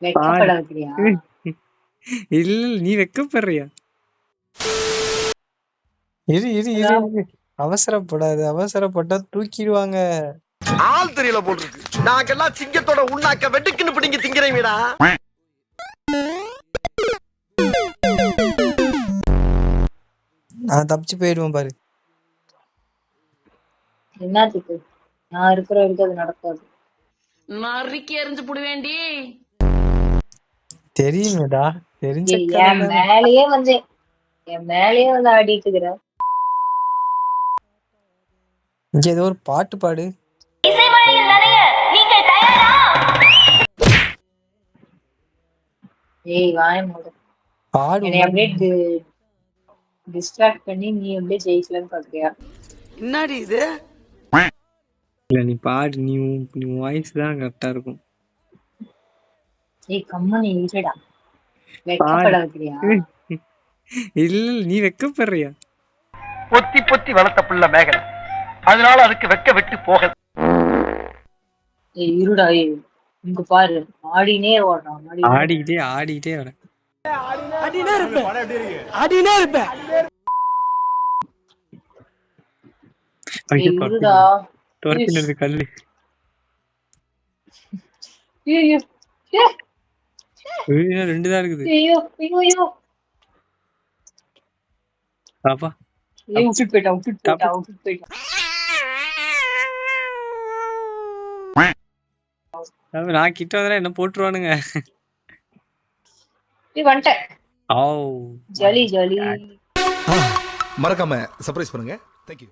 பாடு. வெக்கப்பட வைக்கிறியா? இல்ல நீ வெக்கப்படுறியா? இரு இரு இரு அதான் இரு. அவசரப்படாது, அவசரப்பட்டா தூக்கிடுவாங்க. ஆள் தெரியல போட்டுருக்கு. நாங்கெல்லாம் சிங்கத்தோட உண்ணாக்க வெட்டுக்குன்னு பிடிங்க திங்கிறீங்கடா. நான் தப்பிச்சு போயிடுவேன் பாரு. என்னத்துக்கு? நான் இருக்கிற வரைக்கும் அது நடக்காது. நறுக்கி எறிஞ்சு புடுவேண்டி. தெரியுமேடா, தெரிஞ்ச ஏய், கதை என் தானே. மேலேயே வந்து ஆடிட்டு இருக்கிற. இங்க ஏதோ ஒரு பாட்டு பாடு. ஏய், வாய மூடு. பாடு என்னை அப்படியே டிஸ்ட்ராக்ட் பண்ணி நீ அப்படியே ஜெயிக்கலன்னு பாக்குறியா? என்னடி இது? இல்ல நீ பாடு, நீ நீ வாய்ஸ் தான் கரெக்டா இருக்கும். ஏய், கம்மனி இருடா. பாடு. வெக்கப்பட வைக்கிறியா? இல்ல நீ வெக்கப்படுறியா? பொத்தி பொத்தி வளர்த்த புள்ள மேகலை, அதனால அதுக்கு வெக்க விட்டு போகல. ஏய், இருடா. ஏய், இங்க பாரு. ஆடினே ஓடுறான். ஆடிக்கிட்டே ஆடிக்கிட்டே வர. அடினே இருப்பேன். ஐயோ, ஏய், இருடா. துரத்தினது கல்லு. ஐயோ, ஐயோ, 2 தான் இருக்குது. ஐயோ, ஐயோ, ஐயோ. பாப்பா ஏய், விட்டுட்டு போயிட்டான். நான் கிட்ட வந்தா என்ன போட்டுருவானுங்க. ஏய், வந்துட்டேன். ஓ ஜாலி. மறக்காம சர்ப்ரைஸ் பண்ணுங்க. தேங்க்யூ.